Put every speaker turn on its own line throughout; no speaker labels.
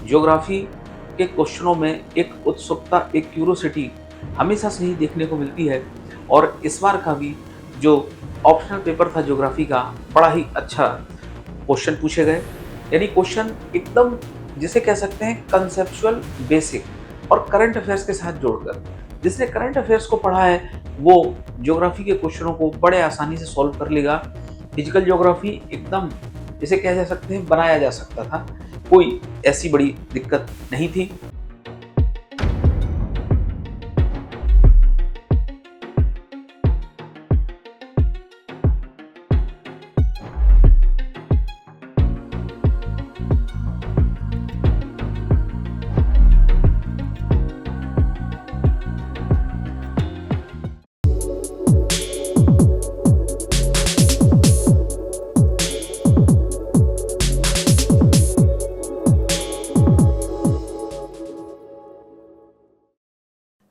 Geography के क्वेश्चनों में एक उत्सुकता, एक क्यूरोसिटी हमेशा से ही देखने को मिलती है और इस बार का भी जो ऑप्शनल पेपर था ज्योग्राफी का, बड़ा ही अच्छा क्वेश्चन पूछे गए। यानी क्वेश्चन एकदम जिसे कह सकते हैं कंसेप्चुअल, बेसिक और करंट अफेयर्स के साथ जोड़कर। जिसने करंट अफेयर्स को पढ़ा है वो ज्योग्राफी के क्वेश्चनों को बड़े आसानी से सॉल्व कर लेगा। फिजिकल ज्योग्राफी एकदम जिसे कह जा सकते हैं बनाया जा सकता था, कोई ऐसी बड़ी दिक्कत नहीं थी।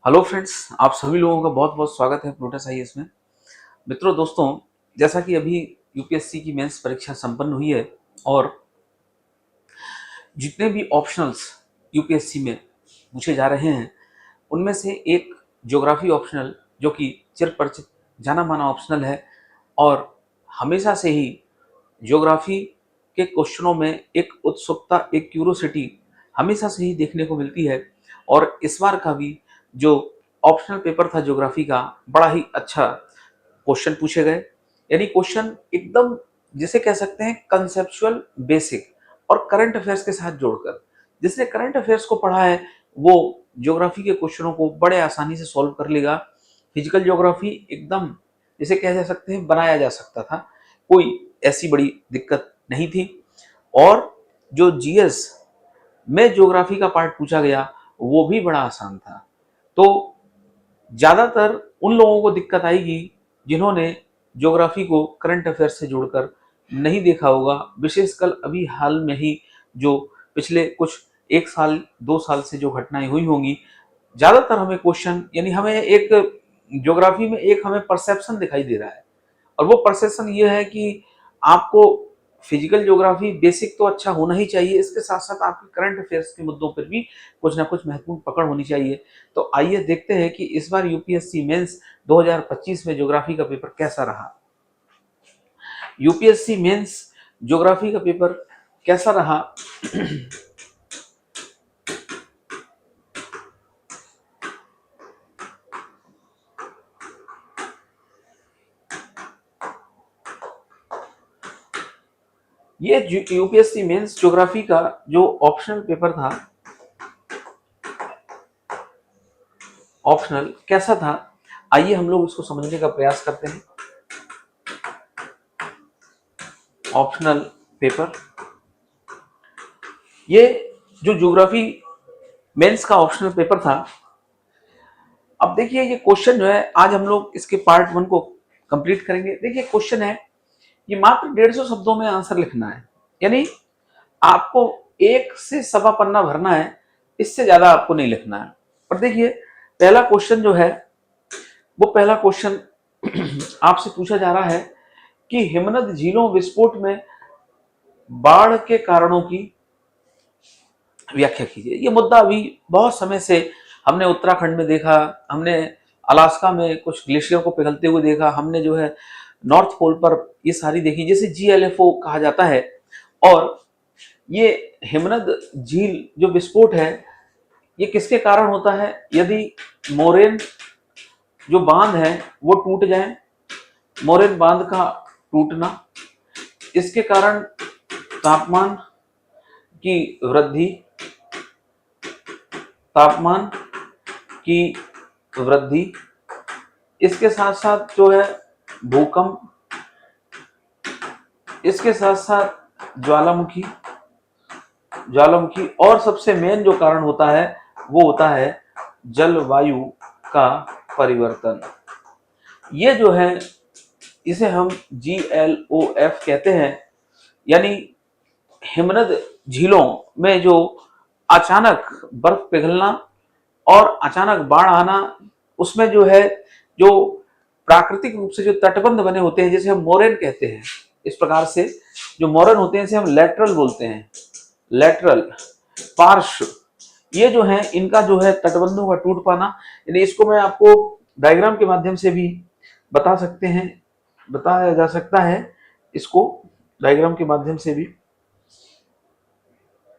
हेलो फ्रेंड्स, आप सभी लोगों का बहुत बहुत स्वागत है प्रोटेस आईएएस में। मित्रों, दोस्तों, जैसा कि अभी यूपीएससी की मेंस परीक्षा संपन्न हुई है और जितने भी ऑप्शनल्स यूपीएससी में पूछे जा रहे हैं उनमें से एक ज्योग्राफी ऑप्शनल, जो कि चिरपरिचित जाना माना ऑप्शनल है और हमेशा से ही ज्योग्राफी के क्वेश्चनों में एक उत्सुकता, एक क्यूरोसिटी हमेशा से ही देखने को मिलती है और इस बार का भी जो ऑप्शनल पेपर था ज्योग्राफी का, बड़ा ही अच्छा क्वेश्चन पूछे गए। यानी क्वेश्चन एकदम जिसे कह सकते हैं कंसेप्चुअल, बेसिक और करंट अफेयर्स के साथ जोड़कर। जिसने करंट अफेयर्स को पढ़ा है वो ज्योग्राफी के क्वेश्चनों को बड़े आसानी से सॉल्व कर लेगा। फिजिकल ज्योग्राफी एकदम जिसे कह जा सकते हैं बनाया जा सकता था, कोई ऐसी बड़ी दिक्कत नहीं थी। और जो जीएस में ज्योग्राफी का पार्ट पूछा गया वो भी बड़ा आसान था। तो ज्यादातर उन लोगों को दिक्कत आएगी जिन्होंने ज्योग्राफी को करंट अफेयर से जोड़कर नहीं देखा होगा, विशेषकर अभी हाल में ही जो पिछले कुछ 1 साल 2 साल से जो घटनाएं हुई होंगी। ज्यादातर हमें क्वेश्चन, यानी हमें एक ज्योग्राफी में एक हमें परसेप्शन दिखाई दे रहा है और वो परसेप्शन ये है कि आपको फिजिकल ज्योग्राफी बेसिक तो अच्छा होना ही चाहिए, इसके साथ साथ आपके करंट अफेयर्स के मुद्दों पर भी कुछ ना कुछ महत्वपूर्ण पकड़ होनी चाहिए। तो आइए देखते हैं कि इस बार यूपीएससी मेंस 2025 में ज्योग्राफी का पेपर कैसा रहा। यूपीएससी मेंस ज्योग्राफी का पेपर कैसा रहा। ये यूपीएससी मेंस ज्योग्राफी का जो ऑप्शनल पेपर था, ऑप्शनल कैसा था, आइए हम लोग इसको समझने का प्रयास करते हैं। ऑप्शनल पेपर, ये जो ज्योग्राफी मेंस का ऑप्शनल पेपर था। अब देखिए ये क्वेश्चन जो है, आज हम लोग इसके पार्ट 1 को कंप्लीट करेंगे। देखिए क्वेश्चन है, ये मात्र 150 शब्दों में आंसर लिखना है। यानी आपको 1 से सवा पन्ना भरना है, इससे ज्यादा आपको नहीं लिखना है। और देखिए पहला क्वेश्चन जो है, वो पहला क्वेश्चन आपसे पूछा जा रहा है कि हिमनद झीलों विस्फोट में बाढ़ के कारणों की व्याख्या कीजिए। ये मुद्दा अभी बहुत समय से हमने उत्तराखंड में देखा, हमने अलास्का में कुछ ग्लेशियर को पिघलते हुए देखा, हमने जो है नॉर्थ पोल पर ये सारी देखी, जिसे जीएलएफओ कहा जाता है। और ये हिमनद झील जो विस्फोट है, ये किसके कारण होता है? यदि मोरेन जो बांध है वो टूट जाए, मोरेन बांध का टूटना, इसके कारण तापमान की वृद्धि, तापमान की वृद्धि, इसके साथ साथ जो है भूकंप, इसके साथ साथ ज्वालामुखी, ज्वालामुखी और सबसे मेन जो कारण होता है वो होता है जलवायु का परिवर्तन। ये जो है इसे हम GLOF कहते हैं। यानी हिमनद झीलों में जो अचानक बर्फ पिघलना और अचानक बाढ़ आना, उसमें जो है जो प्राकृतिक रूप से जो तटबंध बने होते हैं, जैसे हम मोरेन कहते हैं, इस प्रकार से जो मोरन होते हैं इसे हम लेटरल बोलते हैं, लेटरल। पार्श्व, ये जो है इनका जो है तटबंधों का टूट पाना, यानी इसको मैं आपको डायग्राम के माध्यम से भी बता सकते हैं, बताया जा सकता है। इसको डायग्राम के माध्यम से भी,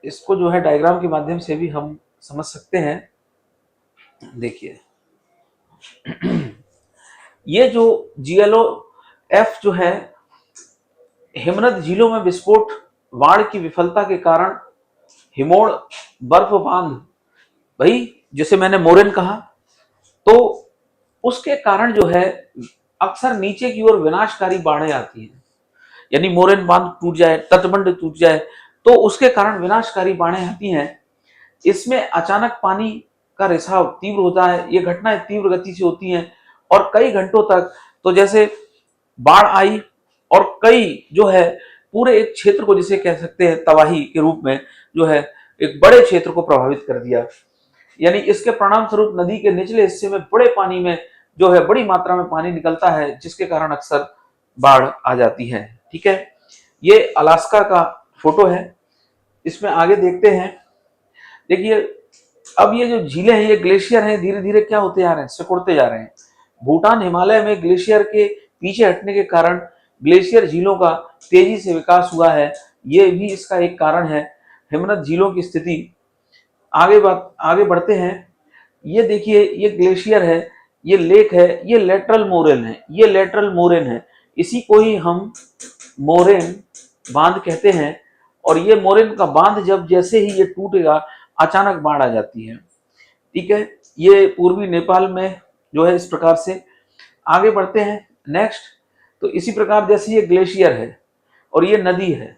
इसको जो है डायग्राम के माध्यम से भी हम समझ सकते हैं। देखिए ये जो GLOF जो है, हिमनद झीलों में विस्फोट, बाढ़ की विफलता के कारण हिमोड़ बर्फ बांध, भाई जैसे मैंने मोरेन कहा, तो उसके कारण जो है अक्सर नीचे की ओर विनाशकारी बाढ़ें आती हैं। यानी मोरेन बांध टूट जाए, तटबंध टूट जाए, तो उसके कारण विनाशकारी बाढ़ें आती हैं। इसमें अचानक पानी का रिसाव तीव्र होता है, ये घटनाएं तीव्र गति से होती हैं और कई घंटों तक, तो जैसे बाढ़ आई और कई जो है पूरे एक क्षेत्र को, जिसे कह सकते हैं तबाही के रूप में, जो है एक बड़े क्षेत्र को प्रभावित कर दिया। यानी इसके परिणाम स्वरूप नदी के निचले हिस्से में बड़े पानी में जो है बड़ी मात्रा में पानी निकलता है, जिसके कारण अक्सर बाढ़ आ जाती है। ठीक है, ये अलास्का का फोटो है। इसमें आगे देखते हैं, देखिए अब ये जो झीलें हैं, ये ग्लेशियर हैं, धीरे धीरे क्या होते जा रहे हैं, सिकुड़ते जा रहे हैं। भूटान हिमालय में ग्लेशियर के पीछे हटने के कारण ग्लेशियर झीलों का तेजी से विकास हुआ है, ये भी इसका एक कारण है। हिमनद झीलों की स्थिति, आगे बढ़ते हैं। ये देखिए, ये ग्लेशियर है, ये लेक है, ये लेटरल मोरेन है, ये लेटरल मोरेन है, इसी को ही हम मोरेन बांध कहते हैं। और ये मोरेन का बांध जब जैसे ही ये टूटेगा, अचानक बाढ़ आ जाती है। ठीक है, ये पूर्वी नेपाल में जो है इस प्रकार से। आगे बढ़ते हैं नेक्स्ट, तो इसी प्रकार जैसे ये ग्लेशियर है और ये नदी है,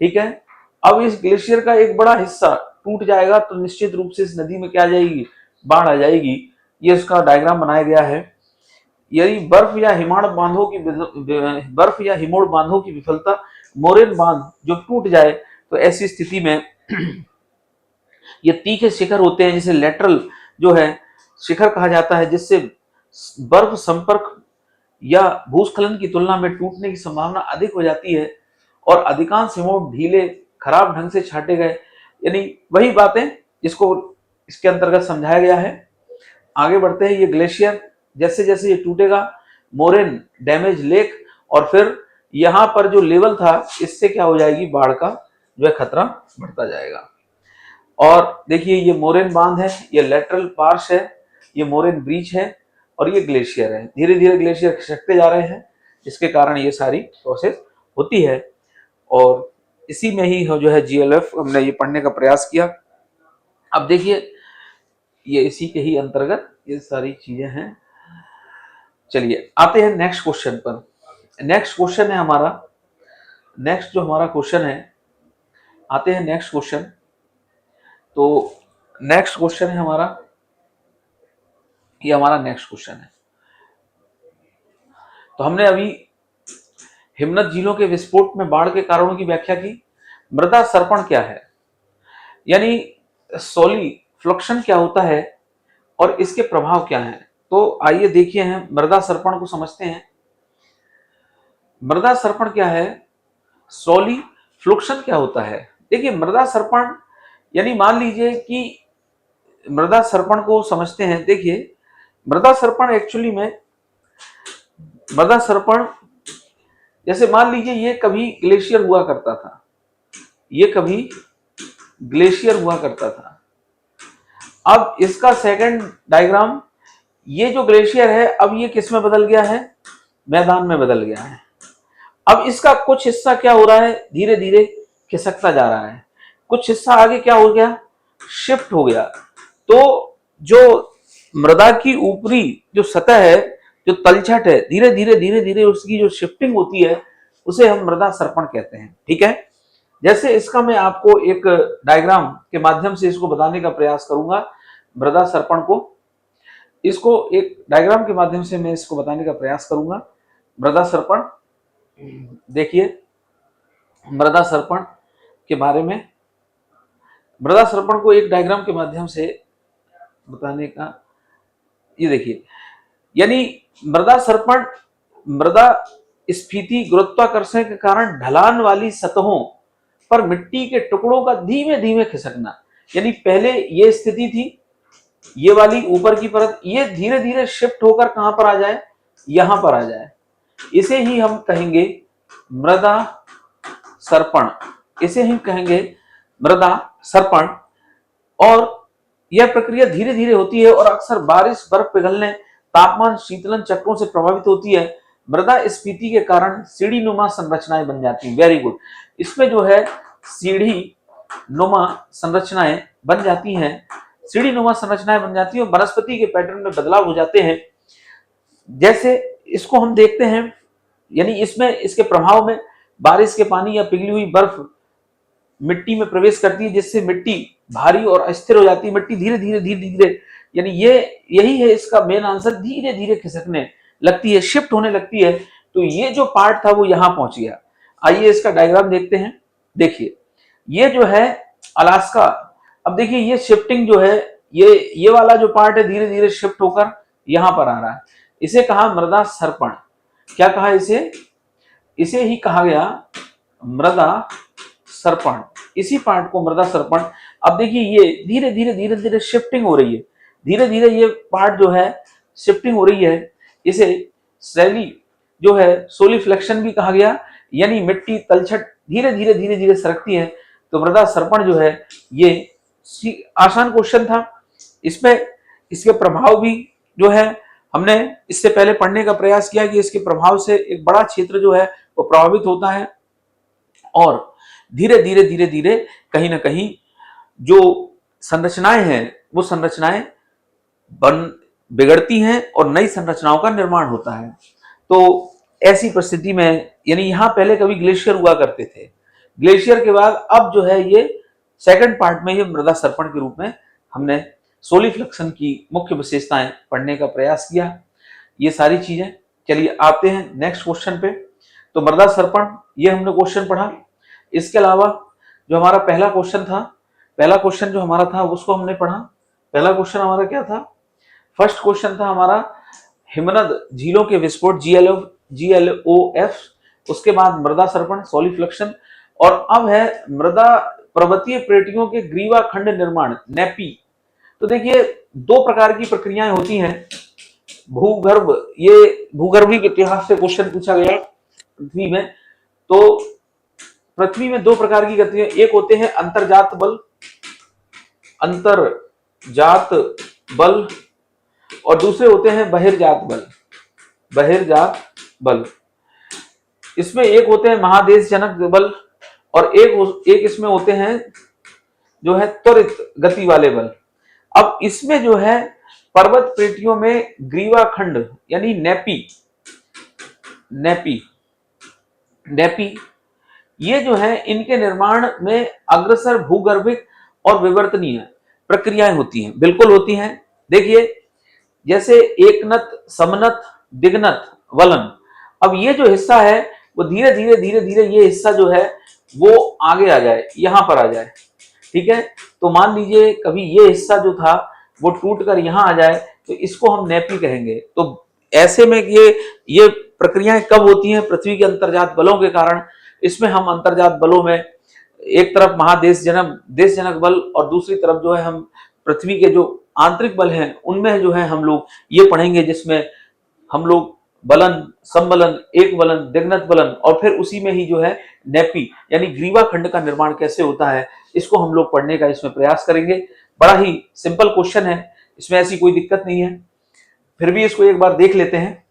ठीक है, अब इस ग्लेशियर का एक बड़ा हिस्सा टूट जाएगा तो निश्चित रूप से इस नदी में क्या आ जाएगी, बाढ़ आ जाएगी। ये इसका डायग्राम बनाया गया है। यदि बर्फ या हिमोड़ बांधों की विफलता, मोरेन बांध जो टूट जाए, तो ऐसी स्थिति में ये तीखे शिखर होते हैं, जिसे लेटरल जो है शिखर कहा जाता है, जिससे बर्फ संपर्क या भूस्खलन की तुलना में टूटने की संभावना अधिक हो जाती है और अधिकांश हिमोड़ ढीले, खराब ढंग से छाटे गए। यानी वही बातें जिसको इसके अंतर्गत समझाया गया है। आगे बढ़ते हैं, ये ग्लेशियर जैसे जैसे ये टूटेगा, मोरेन डैमेज लेक, और फिर यहाँ पर जो लेवल था, इससे क्या हो जाएगी, बाढ़ का जो है खतरा बढ़ता जाएगा। और देखिए ये मोरेन बांध है, ये लेटरल पार्श है, ये मोरेन ब्रीच है और ये ग्लेशियर है। धीरे धीरे ग्लेशियर खिसकते जा रहे हैं, जिसके कारण ये सारी प्रोसेस होती है। और इसी में ही जो है GLF हमने ये पढ़ने का प्रयास किया। अब देखिए ये इसी के ही अंतर्गत ये सारी चीजें हैं। चलिए आते हैं नेक्स्ट क्वेश्चन पर। नेक्स्ट क्वेश्चन है हमारा, नेक्स्ट जो हमारा क्वेश्चन है, आते हैं नेक्स्ट क्वेश्चन। तो नेक्स्ट क्वेश्चन है हमारा, ये हमारा नेक्स्ट क्वेश्चन है। तो हमने अभी हिमनद झीलों के विस्फोट में बाढ़ के कारणों की व्याख्या की। मृदा सर्पण क्या है, यानी सोली फ्लक्शन क्या होता है और इसके प्रभाव क्या हैं। तो आइए देखिए हैं, मृदा सर्पण को समझते हैं। मृदा सर्पण क्या है, सोली फ्लक्शन क्या होता है। देखिए मृदा सर्पण, यानी मान लीजिए कि मृदा सर्पण को समझते हैं। देखिए मृदा सर्पण एक्चुअली में, मृदा सर्पण जैसे मान लीजिए ये कभी ग्लेशियर हुआ करता था, ये कभी ग्लेशियर हुआ करता था। अब इसका सेकंड डायग्राम, ये जो ग्लेशियर है अब ये किस में बदल गया है, मैदान में बदल गया है। अब इसका कुछ हिस्सा क्या हो रहा है, धीरे धीरे खिसकता जा रहा है, कुछ हिस्सा आगे क्या हो गया, शिफ्ट हो गया। तो जो मृदा की ऊपरी जो सतह है, जो तलछट है, धीरे धीरे उसकी जो शिफ्टिंग होती है, उसे हम मृदा सर्पण कहते हैं। ठीक है, जैसे इसका मैं आपको एक डायग्राम के माध्यम से इसको बताने का प्रयास करूंगा। मृदा सर्पण को, इसको एक डायग्राम के माध्यम से मैं इसको बताने का प्रयास करूंगा। मृदा सर्पण, देखिए मृदा सर्पण के बारे में, मृदा सर्पण को एक डायग्राम के माध्यम से बताने का, ये देखिए, यानी मृदा सर्पण, मृदा स्फीति गुरुत्वाकर्षण के कारण ढलान वाली सतहों पर मिट्टी के टुकड़ों का धीमे धीमे खिसकना। यानी पहले ये स्थिति थी, ये वाली ऊपर की परत, ये धीरे धीरे शिफ्ट होकर कहां पर आ जाए, यहां पर आ जाए। इसे ही हम कहेंगे मृदा सर्पण, इसे ही कहेंगे मृदा सर्पण। और यह प्रक्रिया धीरे धीरे होती है और अक्सर बारिश, बर्फ पिघलने, तापमान शीतलन चक्रों से प्रभावित होती है। मृदा स्फीति के कारण सीढ़ी नुमा संरचनाएं बन जाती हैं। Very good. इसमें जो है सीढ़ी नुमा संरचनाएं बन जाती हैं, सीढ़ी नुमा संरचनाएं बन जाती हैं और वनस्पति के पैटर्न में बदलाव हो जाते हैं। जैसे इसको हम देखते हैं, यानी इसमें इसके प्रभाव में बारिश के पानी या पिघली हुई बर्फ मिट्टी में प्रवेश करती है, जिससे मिट्टी भारी और अस्थिर हो जाती है। मिट्टी धीरे धीरे धीरे धीरे, यानी यही है इसका मेन आंसर, धीरे धीरे खिसकने लगती है, शिफ्ट होने लगती है। तो ये जो पार्ट था वो यहां पहुंच गया। आइए इसका डायग्राम देखते हैं। देखिए ये जो है अलास्का, अब देखिए ये शिफ्टिंग जो है, ये वाला जो पार्ट है धीरे धीरे शिफ्ट होकर यहां पर आ रहा है। इसे कहा मृदा सर्पण। क्या कहा इसे? इसे ही कहा गया मृदा सर्पण। इसी पार्ट को मृदा सर्पण। अब देखिए ये धीरे धीरे धीरे धीरे शिफ्टिंग हो रही है, धीरे धीरे ये पार्ट जो है शिफ्टिंग हो रही है। इसे शैली जो है सोलिफ्लेक्शन भी कहा गया, यानी मिट्टी तलछट धीरे धीरे धीरे धीरे सरकती है। तो मृदा सर्पण जो है ये आसान क्वेश्चन था। इसमें इसके प्रभाव भी जो है हमने इससे पहले पढ़ने का प्रयास किया कि इसके प्रभाव से एक बड़ा क्षेत्र जो है वो प्रभावित होता है और धीरे धीरे धीरे धीरे कहीं ना कहीं जो संरचनाएं हैं वो संरचनाएं बिगड़ती हैं और नई संरचनाओं का निर्माण होता है। तो ऐसी परिस्थिति में, यानी यहां पहले कभी ग्लेशियर हुआ करते थे, ग्लेशियर के बाद अब जो है ये सेकंड पार्ट में ये मृदा सर्पण के रूप में हमने सोलिफ्लेक्शन की मुख्य विशेषताएं पढ़ने का प्रयास किया। ये सारी चीजें, चलिए आते हैं नेक्स्ट क्वेश्चन पे। तो मृदा सर्पण ये हमने क्वेश्चन पढ़ा। इसके अलावा जो हमारा पहला क्वेश्चन था, पहला क्वेश्चन जो हमारा था उसको हमने पढ़ा। पहला क्वेश्चन हमारा क्या था? फर्स्ट क्वेश्चन था हमारा हिमनद झीलों के विस्फोट, GLOF। उसके बाद मृदा सर्पण, सोलिफ्लेक्शन। और अब है मृदा पर्वतीय प्लेटियों के ग्रीवा खंड निर्माण, नेपी। तो देखिए दो प्रकार की प्रक्रियाएं होती हैं भूगर्भ, ये भूगर्भीय इतिहास से क्वेश्चन पूछा गया पृथ्वी में। तो पृथ्वी में दो प्रकार की गतियां, एक होते हैं अंतर्जात बल और दूसरे होते हैं बहिर्जात बल। इसमें एक होते हैं महादेश जनक बल और एक इसमें होते हैं जो है त्वरित गति वाले बल। अब इसमें जो है पर्वत प्लेटियों में ग्रीवा खंड यानी नेपी ये जो है इनके निर्माण में अग्रसर भूगर्भिक और विवर्तनीय प्रक्रियाएं होती हैं, बिल्कुल होती हैं। देखिए जैसे एकनत, समनत, दिग्नत, वलन। अब ये जो हिस्सा है वो धीरे धीरे ये हिस्सा जो है वो आगे आ जाए, यहां पर आ जाए, ठीक है। तो मान लीजिए कभी ये हिस्सा जो था वो टूट कर यहां आ जाए तो इसको हम नेपी कहेंगे। तो ऐसे में ये प्रक्रियाएं कब होती हैं? पृथ्वी के अंतर्जात बलों के कारण। इसमें हम अंतर्जात बलों में एक तरफ महादेश जनक बल और दूसरी तरफ जो है हम पृथ्वी के जो आंतरिक बल हैं उनमें जो है हम लोग ये पढ़ेंगे, जिसमें हम लोग बलन, समबलन, एक बलन, दिग्नत बलन और फिर उसी में ही जो है नेपी यानी ग्रीवा खंड का निर्माण कैसे होता है इसको हम लोग पढ़ने का इसमें प्रयास करेंगे। बड़ा ही सिंपल क्वेश्चन है, इसमें ऐसी कोई दिक्कत नहीं है, फिर भी इसको एक बार देख लेते हैं।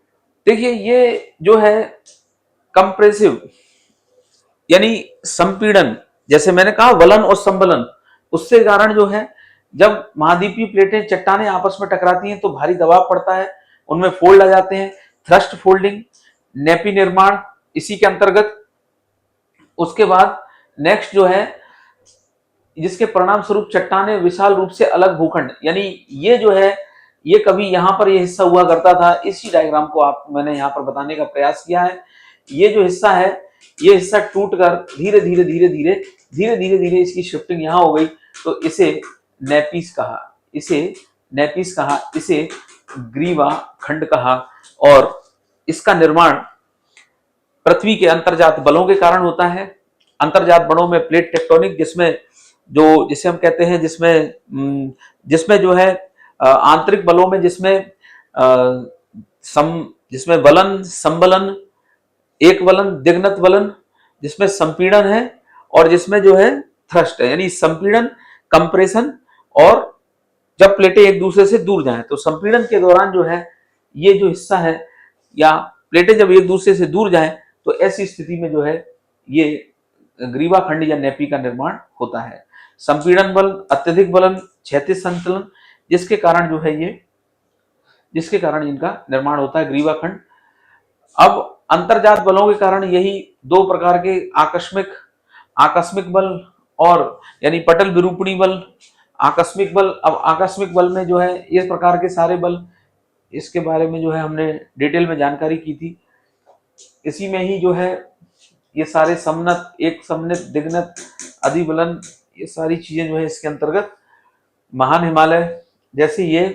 देखिए ये जो है कंप्रेसिव यानी संपीड़न, जैसे मैंने कहा वलन और संबलन, उससे कारण जो है जब महाद्वीपीय प्लेटें चट्टानें आपस में टकराती हैं तो भारी दबाव पड़ता है, उनमें फोल्ड आ जाते हैं, थ्रस्ट फोल्डिंग, नेपी निर्माण इसी के अंतर्गत। उसके बाद नेक्स्ट जो है जिसके परिणाम स्वरूप चट्टानें विशाल रूप से अलग भूखंड, यानी ये जो है ये कभी यहां पर ये हिस्सा हुआ करता था, इसी डायग्राम को मैंने यहाँ पर बताने का प्रयास किया है। ये जो हिस्सा है ये हिस्सा टूटकर धीरे धीरे इसकी शिफ्टिंग यहां हो गई तो इसे नेपीस कहा, इसे ग्रीवा खंड कहा। और इसका निर्माण पृथ्वी के अंतर्जात बलों के कारण होता है। अंतर्जात बलों में प्लेट टेक्टोनिक, जिसमें जो जिसे हम कहते हैं, जिसमें जो है आंतरिक बलों में जिसमें वलन, संबलन, एक वलन, दिग्नत वलन, जिसमें संपीड़न है और जिसमें जो है थ्रस्ट है, यानी संपीड़न, कंप्रेशन, और जब प्लेटें एक दूसरे से दूर जाएं तो संपीड़न के दौरान जो है ये जो हिस्सा है, या प्लेटें जब एक दूसरे से दूर जाएं तो ऐसी स्थिति में जो है ये ग्रीवाखंड या नेपी का निर्माण होता है। संपीड़न बल, अत्यधिक बलन, क्षैतिज संतुलन, जिसके कारण इनका निर्माण होता है ग्रीवाखंड। अब अंतर्जात बलों के कारण यही दो प्रकार के आकस्मिक बल और यानी पटल विरूपणी बल, आकस्मिक बल। अब आकस्मिक बल में जो है इस प्रकार के सारे बल, इसके बारे में जो है हमने डिटेल में जानकारी की थी। इसी में ही जो है ये सारे समनत, एक समनत, दिग्नत, अधिबलन, ये सारी चीजें जो है इसके अंतर्गत। महान हिमालय, जैसे ये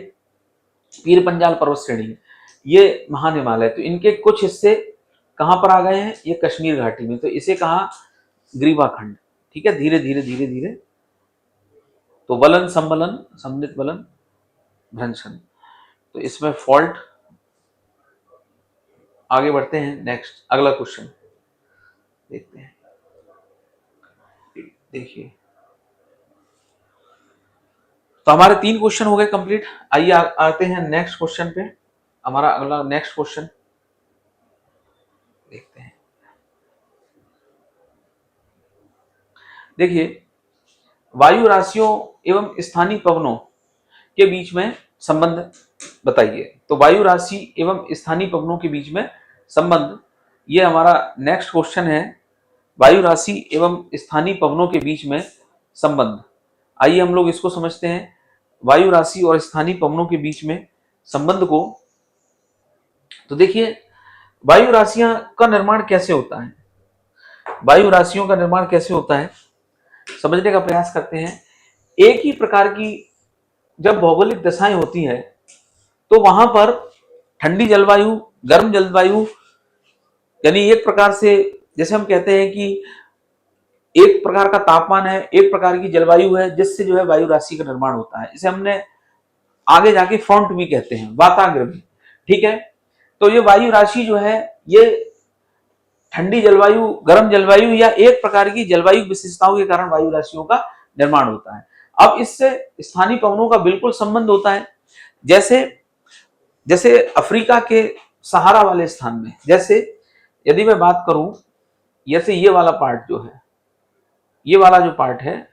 पीर पंजाल पर्वत श्रेणी, ये महान हिमालय, तो इनके कुछ हिस्से कहां पर आ गए हैं, ये कश्मीर घाटी में, तो इसे कहा ग्रीवाखंड। ठीक है, धीरे धीरे धीरे धीरे। तो वलन, संबलन, समन्वित वलन, भ्रंशन, तो इसमें फॉल्ट। आगे बढ़ते हैं, नेक्स्ट अगला क्वेश्चन देखते हैं। देखिए, तो हमारे 3 क्वेश्चन हो गए कंप्लीट। आइए आते हैं नेक्स्ट क्वेश्चन पे। हमारा अगला नेक्स्ट क्वेश्चन देखते हैं। देखिए, वायु राशियों एवं स्थानीय पवनों के बीच में संबंध बताइए। तो वायु राशि एवं स्थानीय पवनों के बीच में संबंध, ये हमारा नेक्स्ट क्वेश्चन है। वायु राशि एवं स्थानीय पवनों के बीच में संबंध, आइए हम लोग इसको समझते हैं। वायु राशि और स्थानीय पवनों के बीच में संबंध को, तो देखिए वायु राशियां का निर्माण कैसे होता है, वायु राशियों का निर्माण कैसे होता है समझने का प्रयास करते हैं। एक ही प्रकार की जब भौगोलिक दशाएं होती हैं तो वहां पर ठंडी जलवायु, गर्म जलवायु, यानी एक प्रकार से जैसे हम कहते हैं कि एक प्रकार का तापमान है, एक प्रकार की जलवायु है, जिससे जो है वायु राशि का निर्माण होता है। इसे हमने आगे जाके फ्रंट भी कहते हैं, वाताग्र भी। ठीक है, तो ये वायु राशि जो है ये ठंडी जलवायु, गर्म जलवायु या एक प्रकार की जलवायु विशेषताओं के कारण वायु राशियों का निर्माण होता है। अब इससे स्थानीय पवनों का बिल्कुल संबंध होता है। जैसे अफ्रीका के सहारा वाले स्थान में, जैसे यदि मैं बात करूं, जैसे ये वाला पार्ट जो है, ये वाला जो पार्ट है,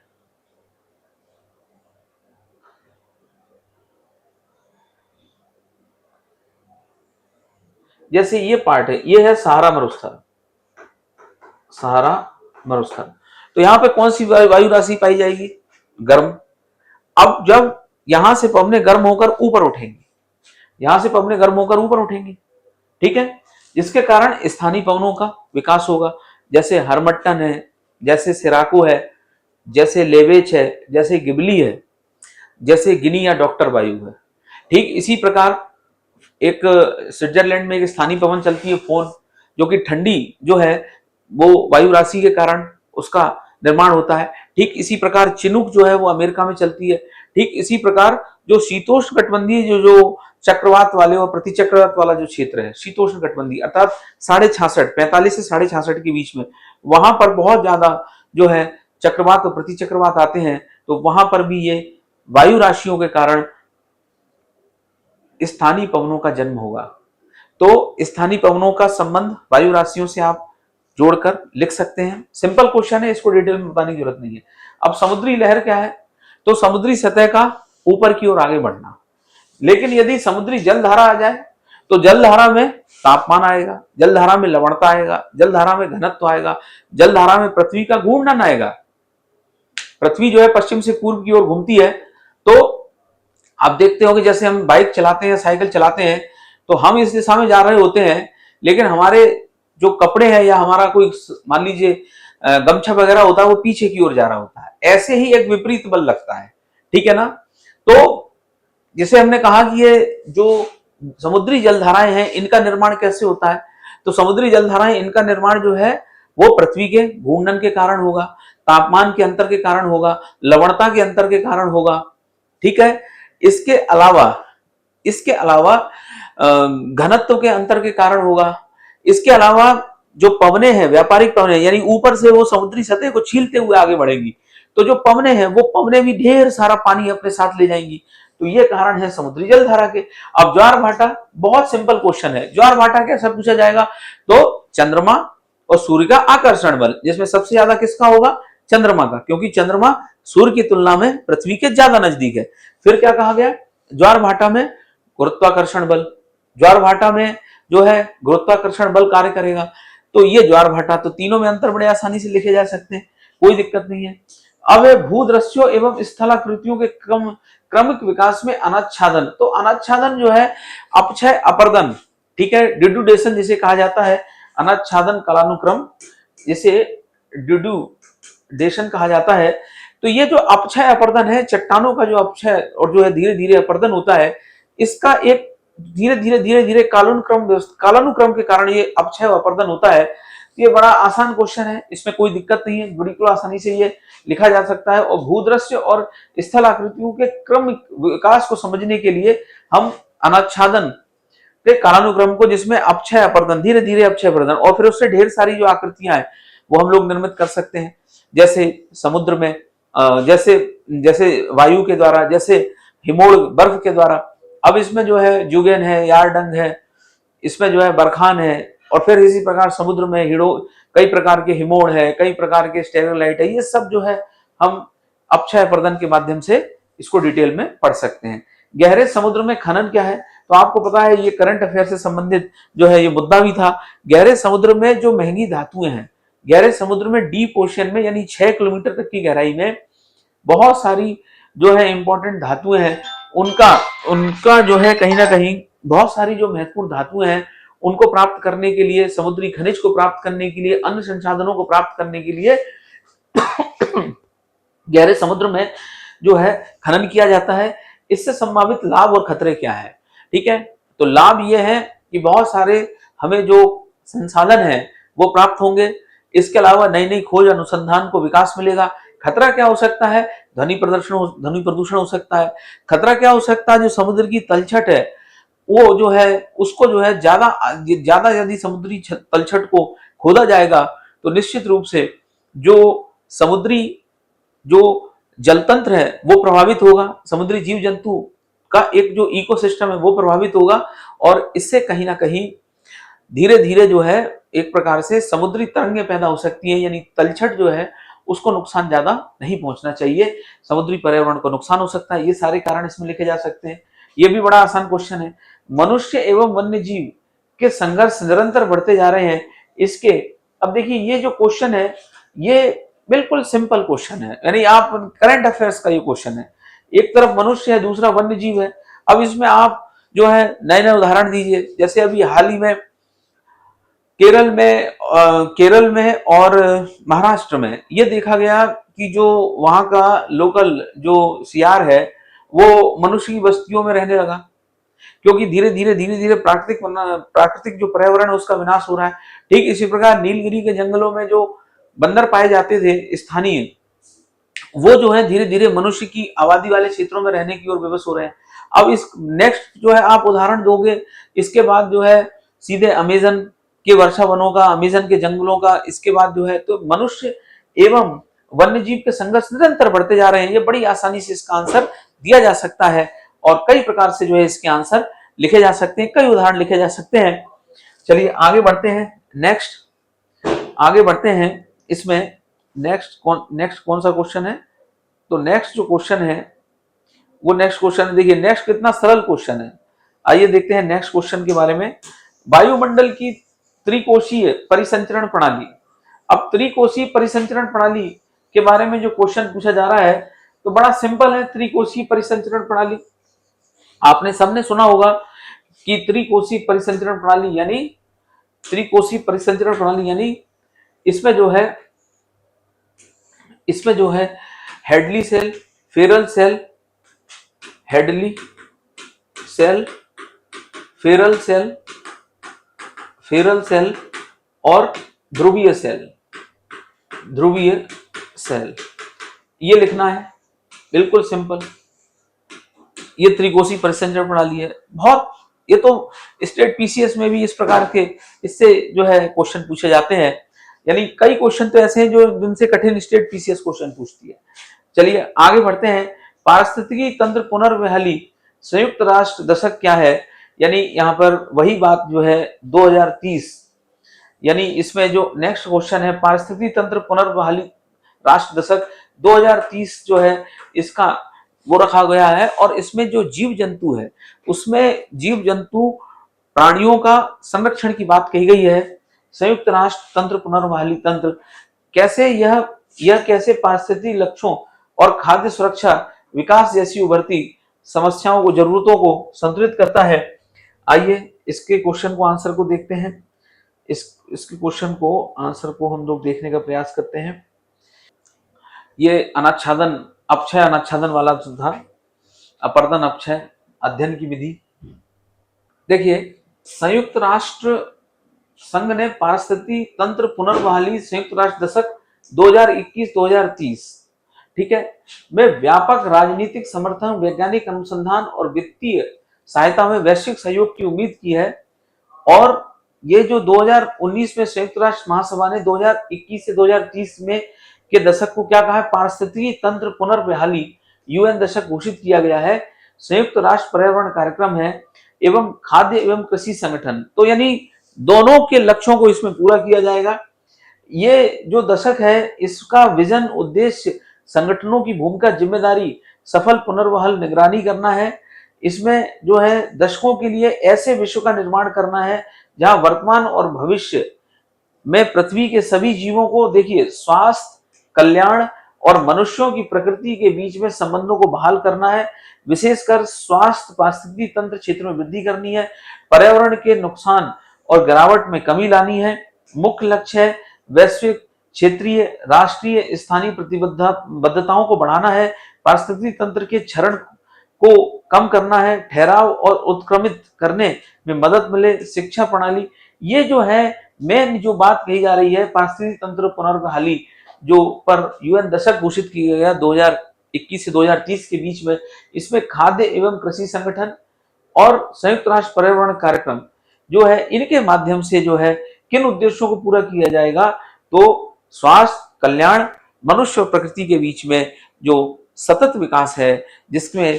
जैसे ये पार्ट है, ये है सहारा मरुस्थल, सहारा मरुस्थल। तो यहां पे कौन सी वायु राशि पाई जाएगी, गर्म। अब जब यहां से पवने गर्म होकर ऊपर उठेंगे, यहां से पवने गर्म होकर ऊपर उठेंगे, ठीक है, जिसके कारण स्थानीय पवनों का विकास होगा। जैसे हरमट्टन है, जैसे सिराको है, जैसे लेवेच है, जैसे गिबली है, जैसे गिनी या डॉक्टर वायु है। ठीक इसी प्रकार एक स्विट्जरलैंड में एक स्थानीय पवन चलती है फोन, जो कि ठंडी जो है वो वायु राशि के कारण उसका निर्माण होता है। ठीक इसी प्रकार चिनूक जो है वो अमेरिका में चलती है। ठीक इसी प्रकार जो शीतोष्ण कटिबंधीय जो चक्रवात वाले और प्रतिचक्रवात वाला जो क्षेत्र है, शीतोष्ण कटिबंधीय अर्थात 66.5 45 से 66.5 के बीच में, वहां पर बहुत ज्यादा जो है चक्रवात और प्रतिचक्रवात आते हैं। तो वहां पर भी ये वायु राशियों के कारण स्थानीय पवनों का जन्म होगा। तो स्थानीय पवनों का संबंध वायु राशियों से आप जोड़कर लिख सकते हैं। सिंपल क्वेश्चन है, इसको डिटेल में बताने की जरूरत नहीं है। अब समुद्री लहर क्या है, तो समुद्री सतह का ऊपर की ओर आगे बढ़ना। लेकिन यदि समुद्री जलधारा आ जाए तो जलधारा में तापमान आएगा, जलधारा में लवणता आएगा, जलधारा में घनत्व आएगा, जलधारा में पृथ्वी का घूर्णन आएगा। पृथ्वी जो है पश्चिम से पूर्व की ओर घूमती है। तो आप देखते हो कि जैसे हम बाइक चलाते हैं, साइकिल चलाते हैं, तो हम इस दिशा में जा रहे होते हैं, लेकिन हमारे जो कपड़े हैं या हमारा कोई मान लीजिए गमछा वगैरह होता है वो पीछे की ओर जा रहा होता है। ऐसे ही एक विपरीत बल लगता है, ठीक है ना। तो जैसे हमने कहा कि ये जो समुद्री जलधाराएं हैं इनका निर्माण कैसे होता है, तो समुद्री जलधाराएं इनका निर्माण जो है वो पृथ्वी के घूर्णन के कारण होगा। तापमान के अंतर के कारण होगा, लवणता के अंतर के कारण होगा, ठीक है। इसके अलावा घनत्व के अंतर के कारण होगा। इसके अलावा जो पवने हैं, व्यापारिक पवने, यानी ऊपर से वो समुद्री सतह को छीलते हुए आगे बढ़ेंगी, तो जो पवने हैं वो पवने भी ढेर सारा पानी अपने साथ ले जाएंगी। तो ये कारण है समुद्री जलधारा के। अब ज्वार भाटा बहुत सिंपल क्वेश्चन है। ज्वार भाटा कैसे पूछा जाएगा? तो चंद्रमा और सूर्य का आकर्षण बल, जिसमें सबसे ज्यादा किसका होगा? चंद्रमा का, क्योंकि चंद्रमा सूर्य की तुलना में पृथ्वी के ज्यादा नजदीक है। फिर क्या कहा गया? ज्वार भाटा में गुरुत्वाकर्षण बल, ज्वार भाटा में जो है गुरुत्वाकर्षण बल कार्य करेगा। तो ये ज्वार भाटा, तो तीनों में अंतर बड़े आसानी से लिखे जा सकते हैं, कोई दिक्कत नहीं है। अब भूदृश्यों एवं स्थलाकृतियों के क्रमिक विकास में अनाच्छादन। तो अनाच्छादन जो है अपक्षय अपर्दन, ठीक है, डिड्यूडेशन जिसे कहा जाता है, अनाच्छादन कालानुक्रम जिसे डिड्यूडेशन कहा जाता है। तो ये जो अपक्षय अपर्दन है, चट्टानों का जो अपक्षय और जो है धीरे धीरे अपर्दन होता है, इसका एक धीरे धीरे कालानुक्रम के कारण ये अपक्षय अपर्दन होता है। ये बड़ा आसान क्वेश्चन है, इसमें कोई दिक्कत नहीं है, बिल्कुल आसानी से ये लिखा जा सकता है। और भूदृश्य और स्थल आकृतियों के क्रमिक विकास को समझने के लिए हम अनाच्छादन के कालानुक्रम को, जिसमें अपक्षय अपर्दन, धीरे धीरे अपक्षय अपर्दन, और फिर उससे ढेर सारी जो आकृतियां हैं वो हम लोग निर्मित कर सकते हैं, जैसे समुद्र में, जैसे जैसे वायु के द्वारा, जैसे हिमोड़ बर्फ के द्वारा। अब इसमें जो है जुगेन है, यारडंग है, इसमें जो है बरखान है, और फिर इसी प्रकार समुद्र में कई प्रकार के हिमोड़ है, कई प्रकार के स्टेरोलाइट है। ये सब जो है हम अपक्षय अपर्दन के माध्यम से इसको डिटेल में पढ़ सकते हैं। गहरे समुद्र में खनन क्या है? तो आपको पता है ये करंट अफेयर से संबंधित जो है ये मुद्दा भी था। गहरे समुद्र में जो महंगी धातुएं हैं, गहरे समुद्र में डीप ओशन में, यानी 6 किलोमीटर तक की गहराई में बहुत सारी जो है इंपॉर्टेंट धातुएं हैं, उनका जो है कहीं ना कहीं बहुत सारी जो महत्वपूर्ण धातुएं हैं उनको प्राप्त करने के लिए, समुद्री खनिज को प्राप्त करने के लिए, अन्य संसाधनों को प्राप्त करने के लिए गहरे समुद्र में जो है खनन किया जाता है। इससे संभावित लाभ और खतरे क्या है? ठीक है, तो लाभ ये है कि बहुत सारे हमें जो संसाधन है वो प्राप्त होंगे। इसके अलावा नई नई खोज अनुसंधान को विकास मिलेगा। खतरा क्या हो सकता है? ध्वनि प्रदूषण हो सकता है। खतरा क्या हो सकता है? जो समुद्र की तलछट है वो जो है उसको जो है ज्यादा यदि समुद्री तलछट को खोदा जाएगा तो निश्चित रूप से जो समुद्री जो जलतंत्र है वो प्रभावित होगा, समुद्री जीव जंतु का एक जो इकोसिस्टम है वो प्रभावित होगा, और इससे कहीं ना कहीं धीरे धीरे जो है एक प्रकार से समुद्री तरंगें पैदा हो सकती है, यानी तलछट जो है उसको नुकसान ज्यादा नहीं पहुंचना चाहिए, समुद्री पर्यावरण को नुकसान हो सकता है। ये सारे कारण इसमें लिखे जा सकते हैं। ये भी बड़ा आसान क्वेश्चन है। मनुष्य एवं वन्य जीव के संघर्ष निरंतर बढ़ते जा रहे हैं। इसके अब देखिए ये जो क्वेश्चन है ये बिल्कुल सिंपल क्वेश्चन है, यानी आप करंट अफेयर्स का ये क्वेश्चन है। एक तरफ मनुष्य है, दूसरा वन्य जीव है। अब इसमें आप जो है नए नए उदाहरण दीजिए। जैसे अभी हाल ही में केरल में और महाराष्ट्र में ये देखा गया कि जो वहां का लोकल जो सियार है वो मनुष्य की बस्तियों में रहने लगा, क्योंकि धीरे धीरे प्राकृतिक जो पर्यावरण है उसका विनाश हो रहा है। ठीक इसी प्रकार नीलगिरी के जंगलों में जो बंदर पाए जाते थे स्थानीय, वो जो है धीरे धीरे मनुष्य की आबादी वाले क्षेत्रों में रहने की ओर विवश हो रहे हैं। अब इस नेक्स्ट जो है आप उदाहरण दोगे, इसके बाद जो है सीधे अमेजन के वर्षा वनों का, अमेजन के जंगलों का, इसके बाद जो है तो मनुष्य एवं वन्य जीव के संघर्ष निरंतर बढ़ते जा रहे हैं। ये बड़ी आसानी से इसका आंसर दिया जा सकता है और कई प्रकार से जो है इसके आंसर लिखे जा सकते हैं, कई उदाहरण लिखे जा सकते हैं। चलिए आगे बढ़ते हैं। आगे बढ़ते हैं। इसमें नेक्स्ट कौन सा क्वेश्चन है? तो नेक्स्ट जो क्वेश्चन है वो नेक्स्ट क्वेश्चन है, देखिए नेक्स्ट कितना सरल क्वेश्चन है। आइए देखते हैं नेक्स्ट क्वेश्चन के बारे में। वायुमंडल की त्रिकोशीय परिसंचरण प्रणाली। अब त्रिकोशीय परिसंचरण प्रणाली के बारे में जो क्वेश्चन पूछा जा रहा है तो बड़ा सिंपल है। त्रिकोशीय परिसंचरण प्रणाली आपने सबने सुना होगा कि त्रिकोशीय परिसंचरण प्रणाली यानी इसमें जो है हेडली सेल, फेरल सेल, और ध्रुवीय सेल, ये लिखना है, बिल्कुल सिंपल। ये त्रिकोशीय परिसंचरण प्रणाली है। बहुत, ये तो स्टेट पीसीएस में भी इस प्रकार के इससे जो है क्वेश्चन पूछे जाते हैं, यानी कई क्वेश्चन तो ऐसे हैं जो जिनसे कठिन स्टेट पीसीएस क्वेश्चन पूछती है। चलिए आगे बढ़ते हैं। पारिस्थितिकी तंत्र पुनर्बहाली संयुक्त राष्ट्र दशक क्या है, यानी यहाँ पर वही बात जो है 2030, यानी इसमें जो नेक्स्ट क्वेश्चन है पारिस्थितिकी तंत्र पुनर्बहाली राष्ट्र दशक 2030 जो है इसका वो रखा गया है, और इसमें जो जीव जंतु है उसमें जीव जंतु प्राणियों का संरक्षण की बात कही गई है। संयुक्त राष्ट्र तंत्र पुनर्बहाली तंत्र कैसे यह कैसे पारिस्थितिक लक्ष्यों और खाद्य सुरक्षा विकास जैसी उभरती समस्याओं को जरूरतों को संतुलित करता है। आइए इसके क्वेश्चन को आंसर को देखते हैं। इसके क्वेश्चन को आंसर को हम लोग देखने का प्रयास करते हैं। ये अनाच्छादन अपक्षय अनाच्छादन वाला जो था, अपर्दन अपक्षय अध्ययन की विधि। देखिए, संयुक्त राष्ट्र संघ ने पारिस्थितिकी तंत्र पुनर्बहाली संयुक्त राष्ट्र दशक 2021-2030, ठीक है, में व्यापक राजनीतिक समर्थन, वैज्ञानिक अनुसंधान और वित्तीय सहायता में वैश्विक सहयोग की उम्मीद की है। और ये जो 2019 में संयुक्त राष्ट्र महासभा ने 2021 से 2030 में के दशक को क्या कहा है, पारिस्थितिकी तंत्र पुनर्बहाली यूएन दशक घोषित किया गया है। संयुक्त राष्ट्र पर्यावरण कार्यक्रम है एवं खाद्य एवं कृषि संगठन, तो यानी दोनों के लक्ष्यों को इसमें पूरा किया जाएगा। ये जो दशक है इसका विजन, उद्देश्य, संगठनों की भूमिका, जिम्मेदारी, सफल पुनर्बहाल निगरानी करना है। इसमें जो है दशकों के लिए ऐसे विश्व का निर्माण करना है जहां वर्तमान और भविष्य में पृथ्वी के सभी जीवों को, देखिए, स्वास्थ्य, कल्याण और मनुष्यों की प्रकृति के बीच में संबंधों को बहाल करना है। विशेषकर स्वास्थ्य पारिस्थितिकी तंत्र क्षेत्र में वृद्धि करनी है, पर्यावरण के नुकसान और गिरावट में कमी लानी है। मुख्य लक्ष्य है वैश्विक, क्षेत्रीय, राष्ट्रीय, स्थानीय प्रतिबद्धताओं को बढ़ाना है, पारिस्थितिकी तंत्र के क्षरण को कम करना है, ठहराव और उत्क्रमित करने में मदद मिले, शिक्षा प्रणाली। ये जो है मेन जो बात कही जा रही है पारिस्थितिकी तंत्र पुनर्बहाली जो पर यूएन दशक घोषित किया गया 2021 से 2030 के बीच में, इसमें खाद्य एवं कृषि संगठन और संयुक्त राष्ट्र पर्यावरण कार्यक्रम जो है इनके माध्यम से जो है किन उद्देश्यों को पूरा किया जाएगा, तो स्वास्थ्य, कल्याण, मनुष्य और प्रकृति के बीच में जो सतत विकास है जिसमें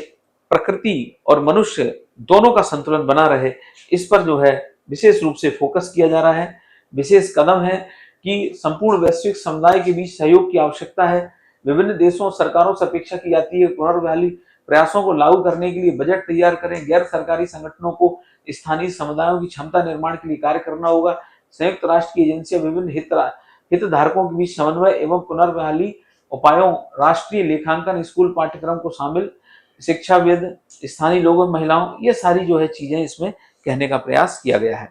प्रकृति और मनुष्य दोनों का संतुलन बना रहे, इस पर जो है विशेष रूप से फोकस किया जा रहा है। विशेष कदम है कि संपूर्ण वैश्विक समुदाय के बीच सहयोग की आवश्यकता है। विभिन्न देशों और सरकारों से अपेक्षा की जाती है पुनर्बहाली प्रयासों को लागू करने के लिए बजट तैयार करें। गैर सरकारी संगठनों को स्थानीय समुदायों की क्षमता निर्माण के लिए कार्य करना होगा। संयुक्त राष्ट्र की एजेंसियां विभिन्न हितधारकों के बीच समन्वय एवं पुनर्बहाली उपायों, राष्ट्रीय लेखांकन, स्कूल पाठ्यक्रम को शामिल, शिक्षाविद, स्थानीय लोगों, महिलाओं, ये सारी जो है चीजें इसमें कहने का प्रयास किया गया है।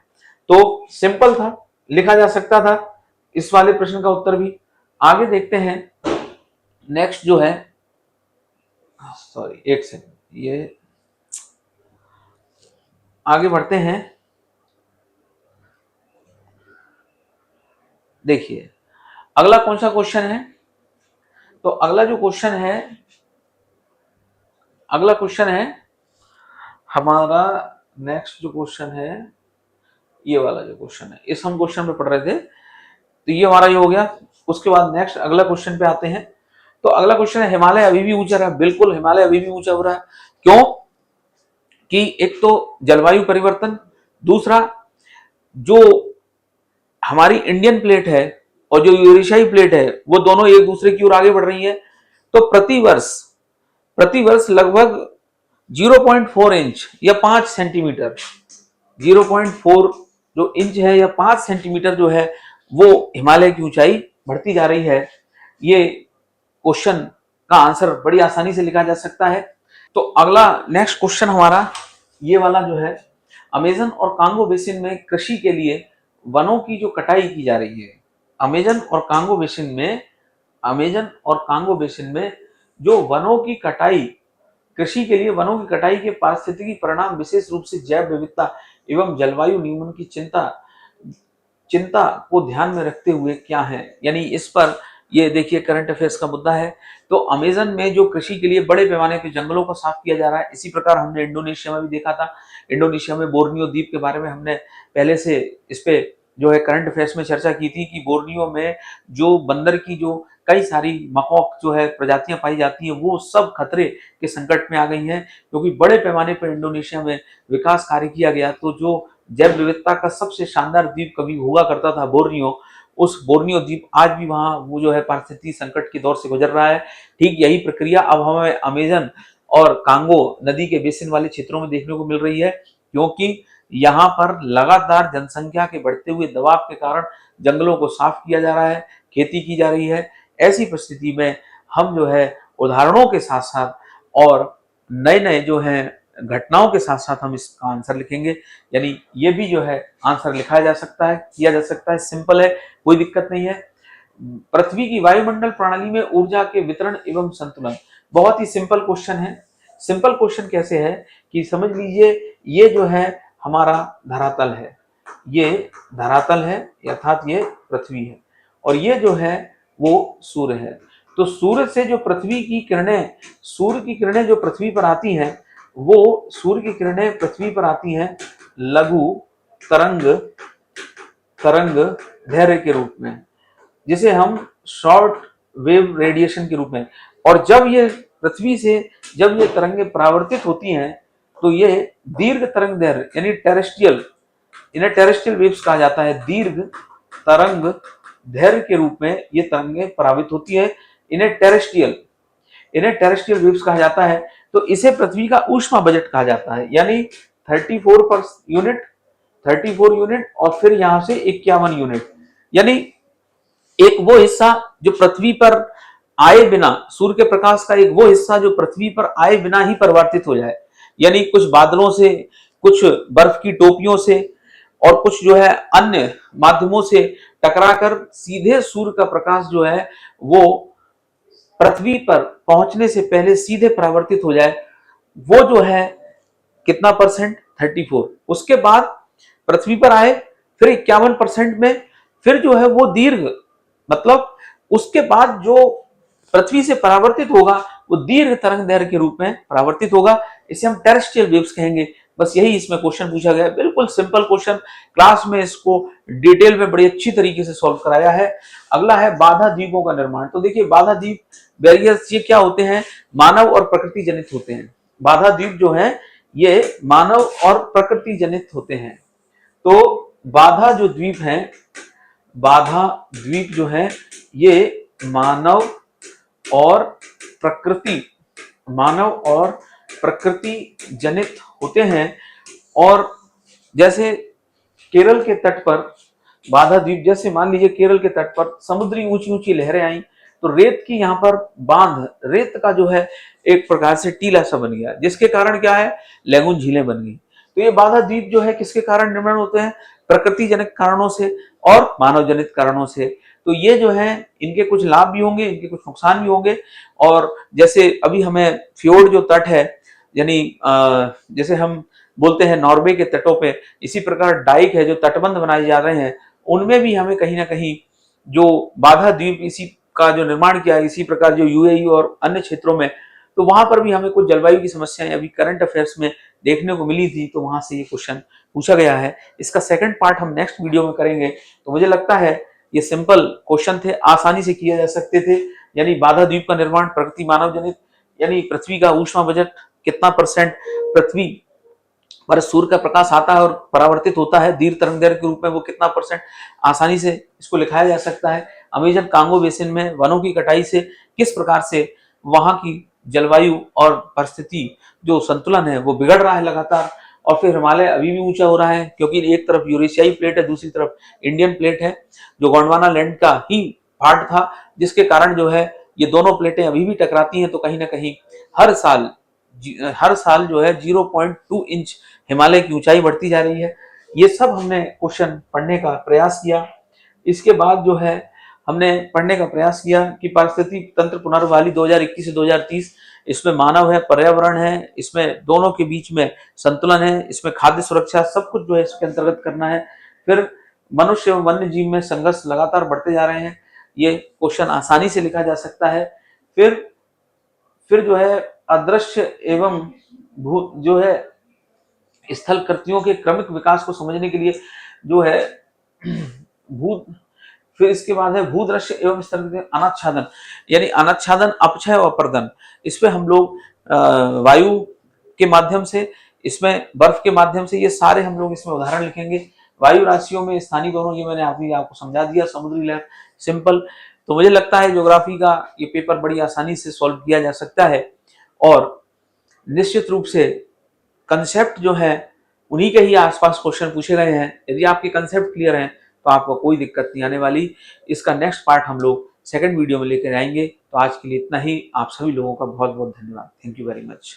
तो सिंपल था, लिखा जा सकता था इस वाले प्रश्न का उत्तर भी। आगे देखते हैं नेक्स्ट जो है, सॉरी एक सेकंड, ये आगे बढ़ते हैं। देखिए अगला कौन सा क्वेश्चन है, तो अगला क्वेश्चन है हमारा, नेक्स्ट जो क्वेश्चन है ये वाला जो क्वेश्चन है, इस हम क्वेश्चन पे पढ़ रहे थे, तो ये हमारा ये हो गया। उसके बाद नेक्स्ट अगला क्वेश्चन पे आते हैं। तो अगला क्वेश्चन है हिमालय अभी भी ऊंचा रहा। बिल्कुल हिमालय अभी भी ऊंचा हो रहा है, क्यों कि एक तो जलवायु परिवर्तन, दूसरा जो हमारी इंडियन प्लेट है और जो यूरेशियाई प्लेट है वो दोनों एक दूसरे की ओर आगे बढ़ रही है। तो प्रतिवर्ष लगभग 0.4 इंच या 5 सेंटीमीटर, 0.4 जो इंच है या 5 सेंटीमीटर जो है वो हिमालय की ऊंचाई बढ़ती जा रही है। ये क्वेश्चन का आंसर बड़ी आसानी से लिखा जा सकता है। तो अगला नेक्स्ट क्वेश्चन हमारा ये वाला जो है, अमेजन और कांगो बेसिन में कृषि के लिए वनों की जो कटाई की जा रही है, अमेजन और कांगो बेसिन में जो वनों की कटाई, कृषि के लिए वनों की कटाई के पारिस्थितिकी परिणाम विशेष रूप से जैव विविधता एवं जलवायु नियमन की चिंता को ध्यान में रखते हुए क्या है, यानी इस पर ये देखिए करंट अफेयर्स का मुद्दा है। तो अमेज़न में जो कृषि के लिए बड़े पैमाने पे जंगलों को साफ किया जा रहा है, इसी प्रकार हमने इंडोनेशिया में भी देखा था। इंडोनेशिया में बोर्नियो द्वीप के बारे में हमने पहले से इस पे जो है करंट अफेयर्स में चर्चा की थी कि बोर्नियो में जो बंदर की जो कई सारी मकॉक जो है प्रजातियां पाई जाती हैं, वो सब खतरे के संकट में आ गई हैं, क्योंकि बड़े पैमाने पर इंडोनेशिया में विकास कार्य किया गया। तो जो जैव विविधता का सबसे शानदार द्वीप कभी हुआ करता था बोर्नियो, उस बोर्नियो द्वीप आज भी वहां वो जो है पारिस्थितिकी संकट के दौर से गुजर रहा है। ठीक यही प्रक्रिया अब हमें अमेजन और कांगो नदी के बेसिन वाले क्षेत्रों में देखने को मिल रही है, क्योंकि यहाँ पर लगातार जनसंख्या के बढ़ते हुए दबाव के कारण जंगलों को साफ किया जा रहा है, खेती की जा रही है। ऐसी परिस्थिति में हम जो है उदाहरणों के साथ साथ और नए नए जो है घटनाओं के साथ साथ हम इसका आंसर लिखेंगे। यानी ये भी जो है आंसर लिखा जा सकता है, किया जा सकता है, सिंपल है, कोई दिक्कत नहीं है। पृथ्वी की वायुमंडल प्रणाली में ऊर्जा के वितरण एवं संतुलन, बहुत ही सिंपल क्वेश्चन है। सिंपल क्वेश्चन कैसे है कि समझ लीजिए ये जो है हमारा धरातल है, ये धरातल है अर्थात ये पृथ्वी है, और ये जो है वो सूर्य है। तो सूर्य से जो पृथ्वी की किरणें, सूर्य की किरणें जो पृथ्वी पर आती हैं, वो सूर्य की किरणें पृथ्वी पर आती हैं लघु तरंग तरंग दैर्घ्य के रूप में, जिसे हम शॉर्ट वेव रेडिएशन के रूप में। और जब ये पृथ्वी से जब ये तरंगें परावर्तित होती हैं तो ये दीर्घ तरंग दैर्घ्य यानी टेरेस्ट्रियल, इन्हें टेरेस्ट्रियल वेव्स कहा जाता है। दीर्घ तरंग दैर्घ्य के रूप में ये तरंगें परावर्तित होती है, इन्हें टेरेस्ट्रियल वेव्स कहा जाता है। तो इसे पृथ्वी का ऊष्मा बजट कहा जाता है, यानी 34 पर यूनिट, 34 यूनिट और फिर यहां से 51 यूनिट। यानी एक वो हिस्सा जो पृथ्वी पर आए बिना, सूर्य के प्रकाश का एक वो हिस्सा जो पृथ्वी पर आए बिना ही परिवर्तित हो जाए, यानी कुछ बादलों से, कुछ बर्फ की टोपियों से और कुछ जो है अन्य माध्यमों से टकराकर सीधे सूर्य का प्रकाश जो है वो पृथ्वी पर पहुंचने से पहले सीधे परावर्तित हो जाए, वो जो है कितना परसेंट, 34। उसके बाद पृथ्वी पर आए फिर 51% में, फिर जो है वो दीर्घ, मतलब उसके बाद जो पृथ्वी से परावर्तित होगा वो दीर्घ तरंग दैर्घ्य के रूप में परावर्तित होगा, इसे हम टेरेस्ट्रियल वेव्स कहेंगे। बस यही इसमें क्वेश्चन पूछा गया है, बिल्कुल सिंपल क्वेश्चन, क्लास में इसको डिटेल में बड़ी अच्छी तरीके से सॉल्व कराया है। अगला है बाधा द्वीपों का निर्माण। तो देखिए बाधा द्वीप, बैरियर्स, ये क्या होते हैं, मानव और प्रकृति जनित होते हैं। बाधा द्वीप जो है ये मानव और प्रकृति जनित होते हैं। तो बाधा जो द्वीप है, बाधा द्वीप जो है ये मानव और प्रकृति, मानव और प्रकृति जनित होते हैं। और जैसे केरल के तट पर बाधा द्वीप, जैसे मान लीजिए केरल के तट पर समुद्री ऊंची ऊंची लहरें आई तो रेत की यहाँ पर बांध, रेत का जो है एक प्रकार से टीला सा बन गया, जिसके कारण क्या है, लैगून, झीलें बन गई। तो ये बाधा द्वीप जो है किसके कारण निर्माण होते हैं, प्रकृति जनित कारणों से और मानव जनित कारणों से। तो ये जो है इनके कुछ लाभ भी होंगे, इनके कुछ नुकसान भी होंगे। और जैसे अभी हमें फ्योर्ड जो तट है, यानी जैसे हम बोलते हैं नॉर्वे के तटों पे, इसी प्रकार डाइक है जो तटबंध बनाए जा रहे हैं, उनमें भी हमें कहीं ना कहीं जो बाधा द्वीप इसी का जो निर्माण किया है, इसी प्रकार जो यूएई और अन्य क्षेत्रों में, तो वहां पर भी हमें कुछ जलवायु की समस्याएं अभी करंट अफेयर्स में देखने को मिली थी, तो वहां से ये क्वेश्चन पूछा गया है। इसका सेकंड पार्ट हम नेक्स्ट वीडियो में करेंगे। तो मुझे लगता है ये सिंपल क्वेश्चन थे, आसानी से किए जा सकते थे। यानी बाधा द्वीप का निर्माण प्रकृति मानव जनित, यानी पृथ्वी का ऊष्मा बजट कितना परसेंट पृथ्वी पर सूर्य का प्रकाश आता है और परावर्तित होता है दीर्घ तरंग दैर्घ्य के रूप में, वो कितना परसेंट, आसानी से इसको लिखाया जा सकता है। अमेजन कांगो बेसिन में वनों की कटाई से किस प्रकार से वहां की जलवायु और परिस्थिति जो संतुलन है वो बिगड़ रहा है लगातार, और फिर हिमालय अभी भी ऊंचा हो रहा है, क्योंकि एक तरफ यूरेशियाई प्लेट है, दूसरी तरफ इंडियन प्लेट है, जो गोंडवाना लैंड का ही पार्ट था, जिसके कारण जो है ये दोनों प्लेटें अभी भी टकराती हैं। तो कहीं ना कहीं हर साल जो है 0.2 इंच हिमालय की ऊंचाई बढ़ती जा रही है। ये सब हमने क्वेश्चन पढ़ने का प्रयास किया। इसके बाद जो है हमने पढ़ने का प्रयास किया कि पारिस्थितिक तंत्र पुनर्बहाली 2021 से 2030, इसमें मानव है, पर्यावरण है, इसमें दोनों के बीच में संतुलन है, इसमें खाद्य सुरक्षा, सब कुछ जो है इसके अंतर्गत करना है। फिर मनुष्य एवं वन्य जीव में संघर्ष लगातार बढ़ते जा रहे हैं, ये क्वेश्चन आसानी से लिखा जा सकता है। फिर जो है अदृश्य एवं भू जो है स्थल कृतियों के क्रमिक विकास को समझने के लिए जो है भू फिर इसके बाद है भूदृश्य एवं स्थल अनाच्छादन, यानी अनाच्छादन, अपक्षय और अपर्दन। इस पे हम लोग वायु के माध्यम से, इसमें बर्फ के माध्यम से, ये सारे हम लोग इसमें उदाहरण लिखेंगे। वायु राशियों में स्थानीय दोनों, ये मैंने अभी आपको समझा दिया। समुद्री लहर सिंपल। तो मुझे लगता है ज्योग्राफी का ये पेपर बड़ी आसानी से सॉल्व किया जा सकता है और निश्चित रूप से कंसेप्ट जो है उन्हीं के ही आसपास क्वेश्चन पूछे गए हैं। यदि आपके कंसेप्ट क्लियर हैं तो आपको कोई दिक्कत नहीं आने वाली। इसका नेक्स्ट पार्ट हम लोग सेकंड वीडियो में लेकर आएंगे। तो आज के लिए इतना ही। आप सभी लोगों का बहुत बहुत धन्यवाद। Thank you very much.